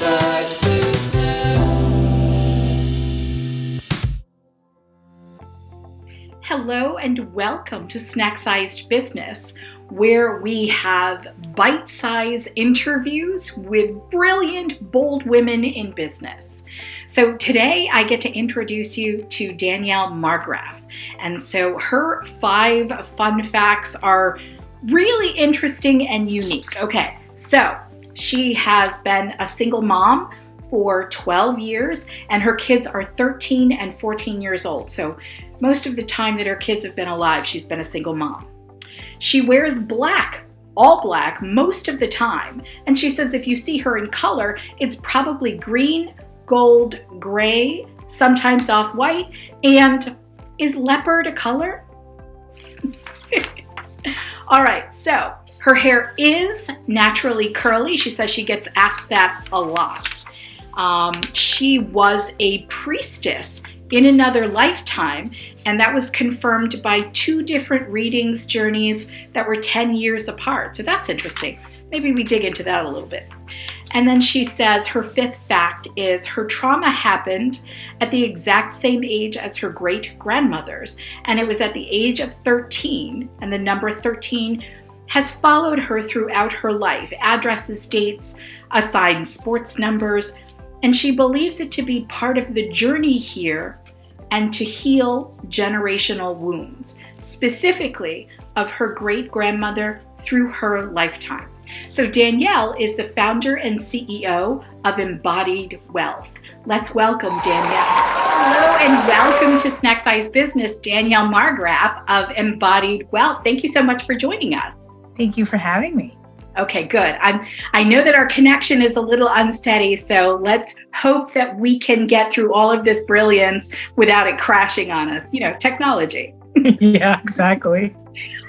Snack-sized business. Hello and welcome to Snack-sized Business, where we have bite-sized interviews with brilliant, bold women in business. So today I get to introduce you to Danielle Marggraf. And so her 5 fun facts are really interesting and unique. Okay, so she has been a single mom for 12 years, and her kids are 13 and 14 years old. So most of the time that her kids have been alive, she's been a single mom. She wears black, all black, most of the time. And she says if you see her in color, it's probably green, gold, gray, sometimes off-white. And is leopard a color? All right, so her hair is naturally curly. She says she gets asked that a lot. She was a priestess in another lifetime, and that was confirmed by 2 different readings journeys that were 10 years apart. So that's interesting. Maybe we dig into that a little bit. And then she says her 5th fact is her trauma happened at the exact same age as her great-grandmother's, and it was at the age of 13, and the number 13 has followed her throughout her life. Addresses, dates, assigned sports numbers, and she believes it to be part of the journey here and to heal generational wounds, specifically of her great-grandmother through her lifetime. So Danielle is the founder and CEO of Embodied Wealth. Let's welcome Danielle. Hello and welcome to Snack-sized Business, Danielle Marggraf of Embodied Wealth. Thank you so much for joining us. Thank you for having me. Okay, good. I know that our connection is a little unsteady, so let's hope that we can get through all of this brilliance without it crashing on us. You know, technology. Yeah, exactly.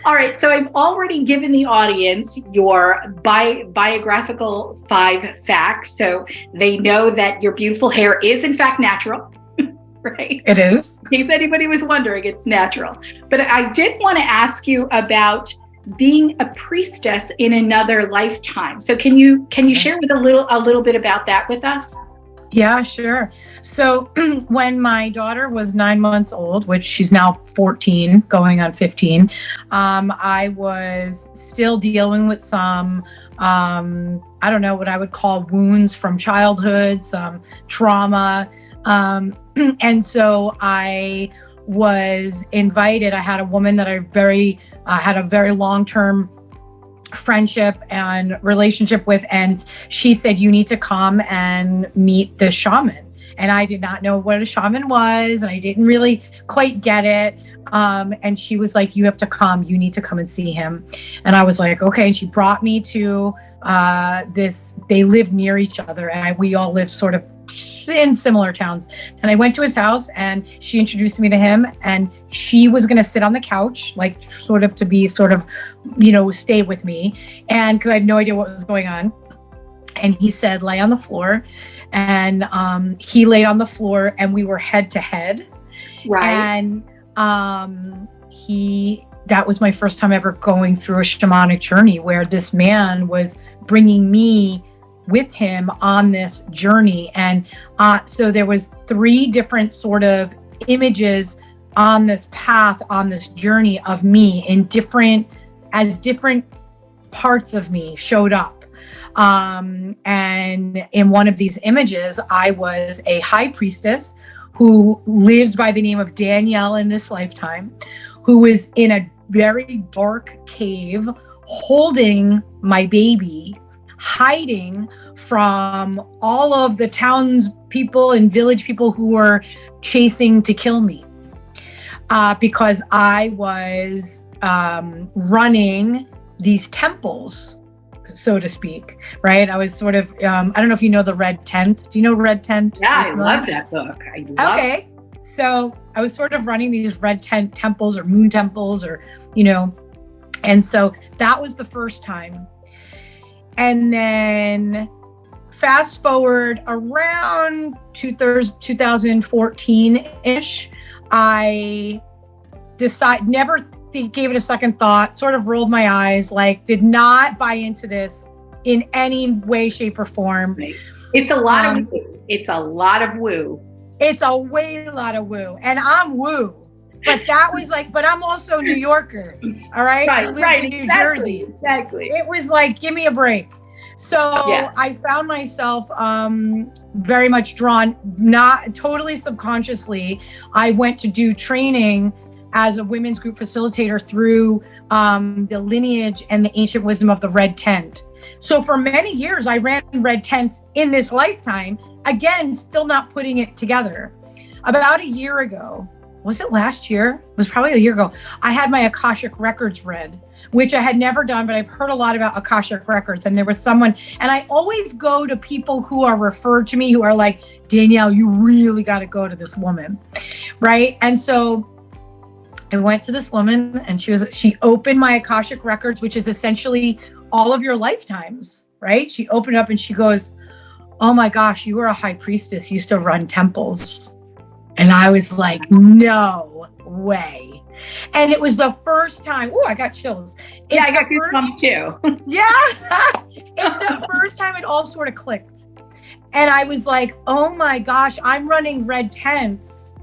All right, so I've already given the audience your biographical 5 facts, so they know that your beautiful hair is in fact natural, right? It is. In case anybody was wondering, it's natural. But I did want to ask you about being a priestess in another lifetime. So can you share with a little bit about that with us? Yeah, sure. So when my daughter was 9 months old, which she's now 14, going on 15, I was still dealing with some, I don't know what I would call wounds from childhood, some trauma. And so I was invited. I had a woman that I had a very long-term friendship and relationship with, and she said, you need to come and meet the shaman. And I did not know what a shaman was, and I didn't really quite get it. And she was like, you have to come, you need to come and see him. And I was like, okay. And she brought me to they lived near each other, and we all lived sort of in similar towns. And I went to his house, and she introduced me to him, and she was going to sit on the couch, like sort of, stay with me. And because I had no idea what was going on. And he said, lay on the floor. And he laid on the floor, and we were head to head. Right. And that was my first time ever going through a shamanic journey, where this man was bringing me with him on this journey. And so there was 3 different sort of images on this path, on this journey of me as different parts of me showed up. And in one of these images, I was a high priestess who lives by the name of Danielle in this lifetime, who is in a very dark cave holding my baby, hiding from all of the townspeople and village people who were chasing to kill me, because I was running these temples, so to speak, right? I was sort of, I don't know if you know the Red Tent. Do you know Red Tent? Yeah, I love that book. Okay. So I was sort of running these Red Tent temples or moon temples and so that was the first time. And then fast forward around 2014-ish, I never gave it a second thought, sort of rolled my eyes, like did not buy into this in any way, shape, or form. Right. It's a lot of woo. It's a lot of woo. It's a way lot of woo. And I'm woo. But that was like, but I'm also a New Yorker. All right. Right, Who lives right. in New Exactly. Jersey. Exactly. It was like, give me a break. So I found myself very much drawn, not totally subconsciously. I went to do training as a women's group facilitator through the lineage and the ancient wisdom of the red tent. So for many years, I ran red tents in this lifetime, again, still not putting it together. About a year ago, was it last year? It was probably a year ago. I had my Akashic records read, which I had never done, but I've heard a lot about Akashic records. And there was someone, and I always go to people who are referred to me who are like, Danielle, you really got to go to this woman, right? And so I went to this woman, and she opened my Akashic records, which is essentially all of your lifetimes, right? She opened up and she goes, oh my gosh, you were a high priestess, you used to run temples. And I was like, no way. And it was the first time, oh, I got chills. I got goosebumps too. Yeah. It's the first time it all sort of clicked. And I was like, oh my gosh, I'm running red tents.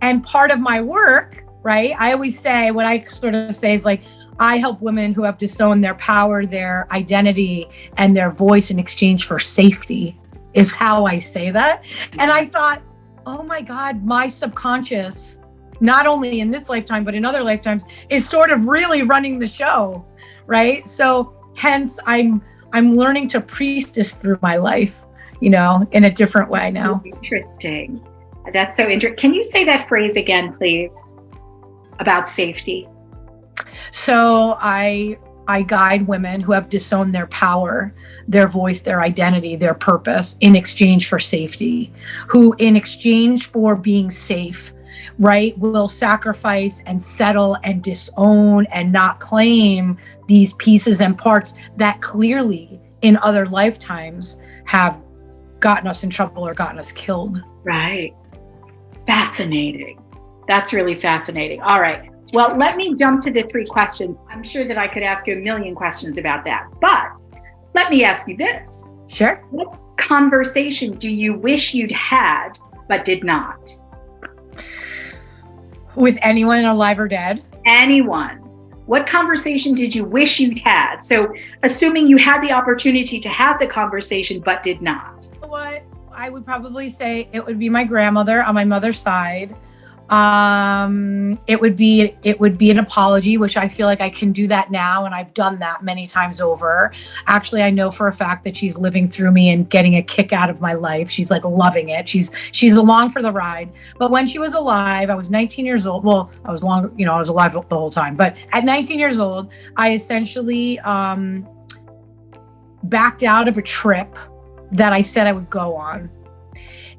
And part of my work, right? I always say, what I sort of say is like, I help women who have disowned their power, their identity, and their voice in exchange for safety, is how I say that. And I thought, oh my God, my subconscious, not only in this lifetime, but in other lifetimes, is sort of really running the show, right? So hence I'm learning to priestess through my life, in a different way now. Interesting. That's so interesting. Can you say that phrase again, please, about safety? So I guide women who have disowned their power, their voice, their identity, their purpose in exchange for safety, who in exchange for being safe, right, will sacrifice and settle and disown and not claim these pieces and parts that clearly in other lifetimes have gotten us in trouble or gotten us killed. Right. Fascinating. That's really fascinating. All right. Well, let me jump to the 3 questions. I'm sure that I could ask you a million questions about that, but let me ask you this. Sure. What conversation do you wish you'd had, but did not? With anyone alive or dead? Anyone. What conversation did you wish you'd had? So assuming you had the opportunity to have the conversation, but did not. What I would probably say, it would be my grandmother on my mother's side. It would be an apology, which I feel like I can do that now. And I've done that many times over. Actually, I know for a fact that she's living through me and getting a kick out of my life. She's like loving it. She's along for the ride. But when she was alive, I was 19 years old. Well, I was alive the whole time, but at 19 years old, I essentially, backed out of a trip that I said I would go on.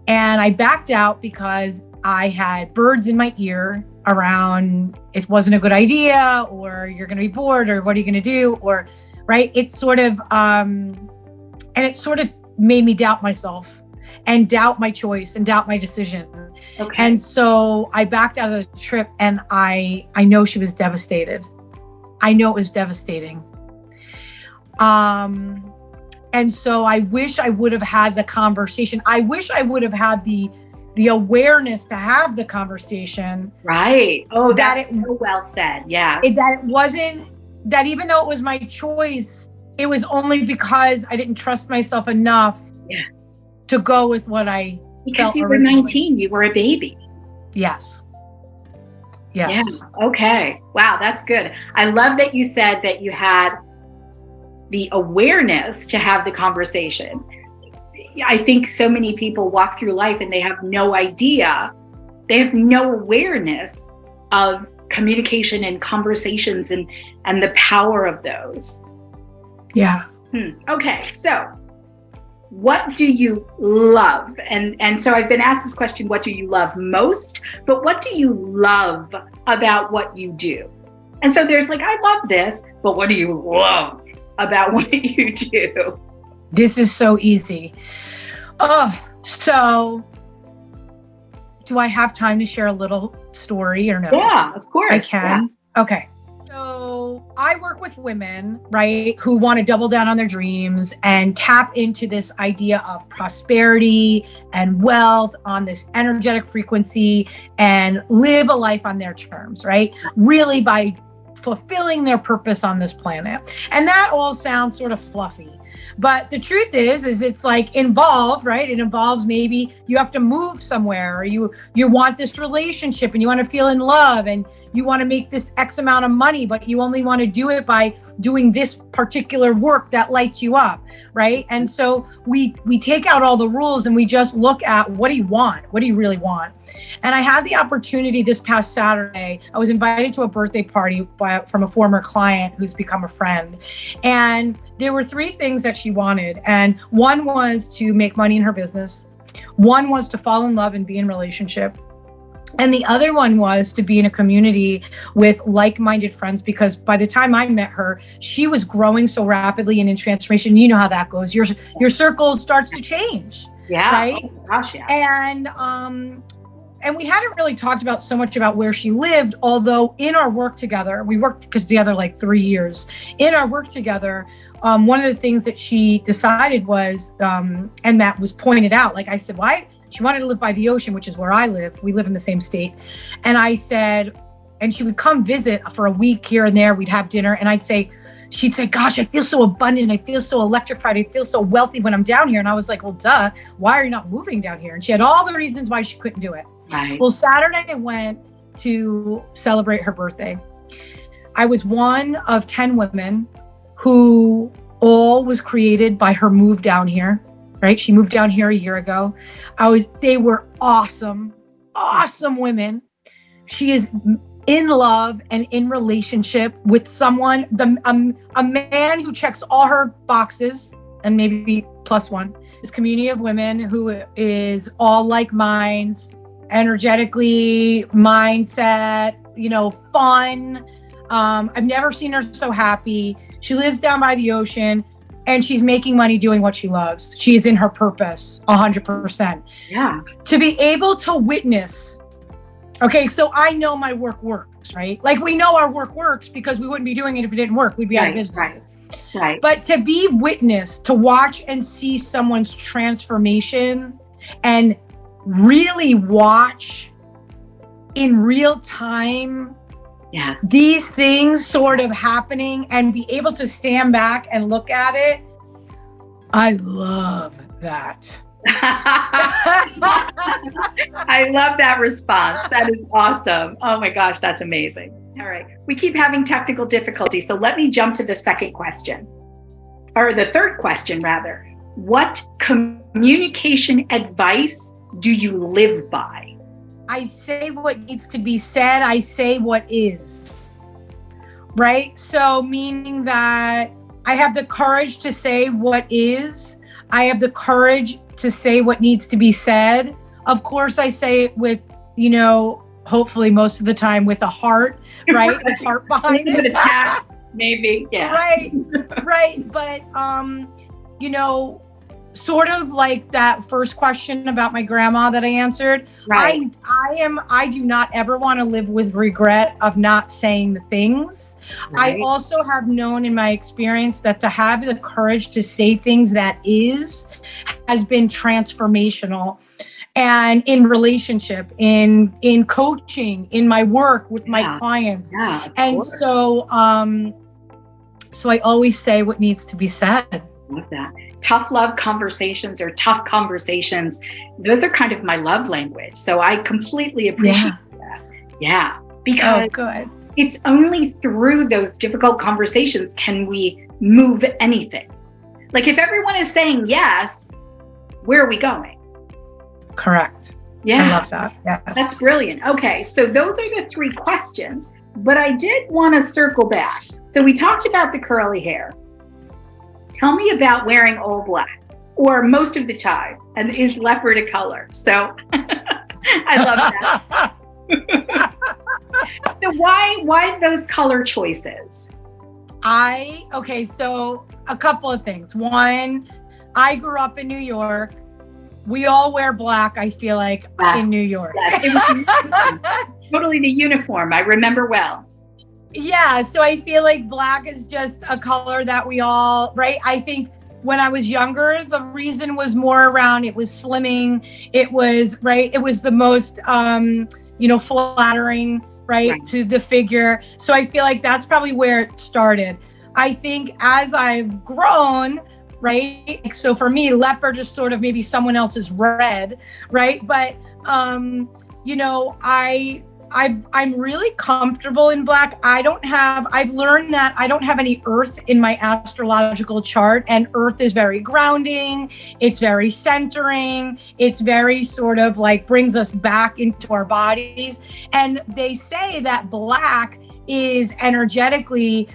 And I backed out because I had birds in my ear around, it wasn't a good idea, or you're going to be bored, or what are you going to do? Or, right. It's sort of, and it sort of made me doubt myself and doubt my choice and doubt my decision. Okay. And so I backed out of the trip, and I know she was devastated. I know it was devastating. And so I wish I would have had the conversation. I wish I would have had the awareness to have the conversation. Right. Oh, that's so well said. Yeah. That it wasn't, that even though it was my choice, it was only because I didn't trust myself enough to go with what I Because felt you were originally. 19, you were a baby. Yes. Yeah. Okay. Wow. That's good. I love that you said that you had the awareness to have the conversation. I think so many people walk through life and they have no idea, they have no awareness of communication and conversations and the power of those. Yeah. Okay, so what do you love? And so I've been asked this question, what do you love most? But what do you love about what you do? And so there's like, I love this, but what do you love about what you do? This is so easy. Oh, so do I have time to share a little story or no? Yeah, of course. I can. Yeah. Okay. So I work with women, right, who want to double down on their dreams and tap into this idea of prosperity and wealth on this energetic frequency and live a life on their terms, right? Really by fulfilling their purpose on this planet. And that all sounds sort of fluffy. But the truth is it's like involved, right? It involves maybe you have to move somewhere, or you want this relationship and you want to feel in love and you want to make this X amount of money, but you only want to do it by doing this particular work that lights you up, right? And so we take out all the rules and we just look at what do you want? What do you really want? And I had the opportunity this past Saturday. I was invited to a birthday party from a former client who's become a friend. And there were 3 things that she wanted. And one was to make money in her business. One was to fall in love and be in relationship. And the other one was to be in a community with like-minded friends, because by the time I met her, she was growing so rapidly and in transformation. You know how that goes. Your circle starts to change. Yeah. Right? Oh, gosh, yeah. And we hadn't really talked about so much about where she lived, although in our work together, we worked together like 3 years. In our work together, one of the things that she decided was, and that was pointed out, like I said, why? She wanted to live by the ocean, which is where I live. We live in the same state. And I said, and she would come visit for a week here and there. We'd have dinner. And she'd say, gosh, I feel so abundant. I feel so electrified. I feel so wealthy when I'm down here. And I was like, well, duh, why are you not moving down here? And she had all the reasons why she couldn't do it. Right. Well, Saturday I went to celebrate her birthday. I was one of 10 women who all was created by her move down here. Right? She moved down here a year ago. They were awesome women. She is in love and in relationship with someone, a man who checks all her boxes and maybe plus one. This community of women who is all like minds, energetically, mindset, fun. I've never seen her so happy. She lives down by the ocean. And she's making money doing what she loves. She is in her purpose, 100%. Yeah. To be able to witness, okay, so I know my work works, right? Like we know our work works because we wouldn't be doing it if it didn't work. We'd be out of business. Right. But to be witness, to watch and see someone's transformation and really watch in real time yes, these things sort of happening and be able to stand back and look at it. I love that. I love that response. That is awesome. Oh my gosh, that's amazing. All right. We keep having technical difficulties. So let me jump to the second question, or the third question rather. What communication advice do you live by? I say what needs to be said. I say what is, right? So meaning that I have the courage to say what is. I have the courage to say what needs to be said. Of course, I say it with, hopefully most of the time with a heart, right? With heart behind it. Maybe, yeah. Right. But, sort of like that first question about my grandma that I answered. Right. I do not ever want to live with regret of not saying the things. Right. I also have known in my experience that to have the courage to say things that has been transformational. And in relationship, in coaching, in my work with my clients. Yeah, and so I always say what needs to be said. Love that. Tough love conversations or tough conversations, those are kind of my love language. So I completely appreciate that. Yeah. Because good. It's only through those difficult conversations can we move anything. Like if everyone is saying yes, where are we going? Correct. Yeah. I love that. Yes. That's brilliant. Okay. So those are the 3 questions, but I did want to circle back. So we talked about the curly hair. Tell me about wearing all black, or most of the time, and is leopard a color? So I love that. So why those color choices? So a couple of things. One, I grew up in New York. We all wear black, I feel like, in New York. Yes. It was totally the uniform. I remember well. Yeah, so I feel like black is just a color that we all, right? I think when I was younger, the reason was more around it was slimming. It was, right? It was the most, flattering, right, to the figure. So I feel like that's probably where it started. I think as I've grown, right? So for me, leopard is sort of maybe someone else's red, right? But, I'm really comfortable in black. I've learned that I don't have any earth in my astrological chart, and earth is very grounding. It's very centering. It's very sort of like brings us back into our bodies. And they say that black is energetically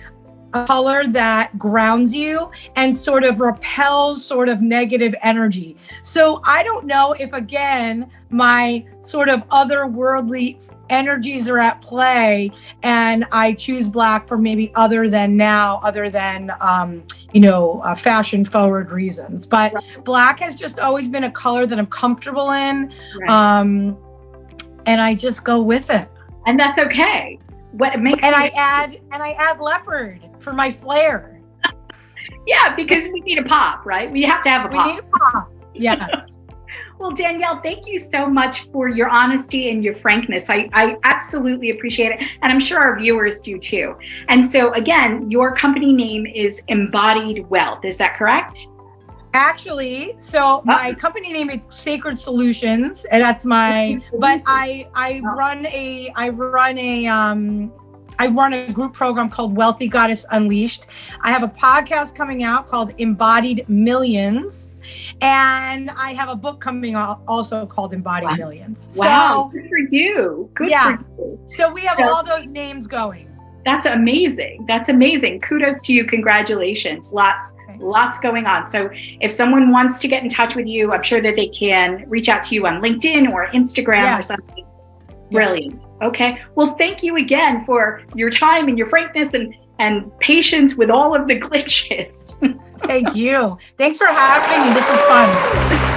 a color that grounds you and sort of repels sort of negative energy. So I don't know if, again, my sort of otherworldly energies are at play and I choose black for maybe other than fashion forward reasons. But black has just always been a color that I'm comfortable in. And I just go with it. And that's okay. What makes I add leopard for my flair. Yeah, because we need a pop, right? We have to have a pop. We need a pop. Yes. Well, Danielle, thank you so much for your honesty and your frankness. I absolutely appreciate it. And I'm sure our viewers do too. And so again, your company name is Embodied Wealth. Is that correct? Actually, so my company name is Sacred Solutions, and that's my. But I run a group program called Wealthy Goddess Unleashed. I have a podcast coming out called Embodied Millions, and I have a book coming out also called Embodied Millions. Wow, good for you. Good for you. So we have all those names going. That's amazing. That's amazing. Kudos to you. Congratulations. Lots going on. So if someone wants to get in touch with you, I'm sure that they can reach out to you on LinkedIn or Instagram or something. Brilliant. Okay. Well, thank you again for your time and your frankness and patience with all of the glitches. Thank you. Thanks for having me. This was fun.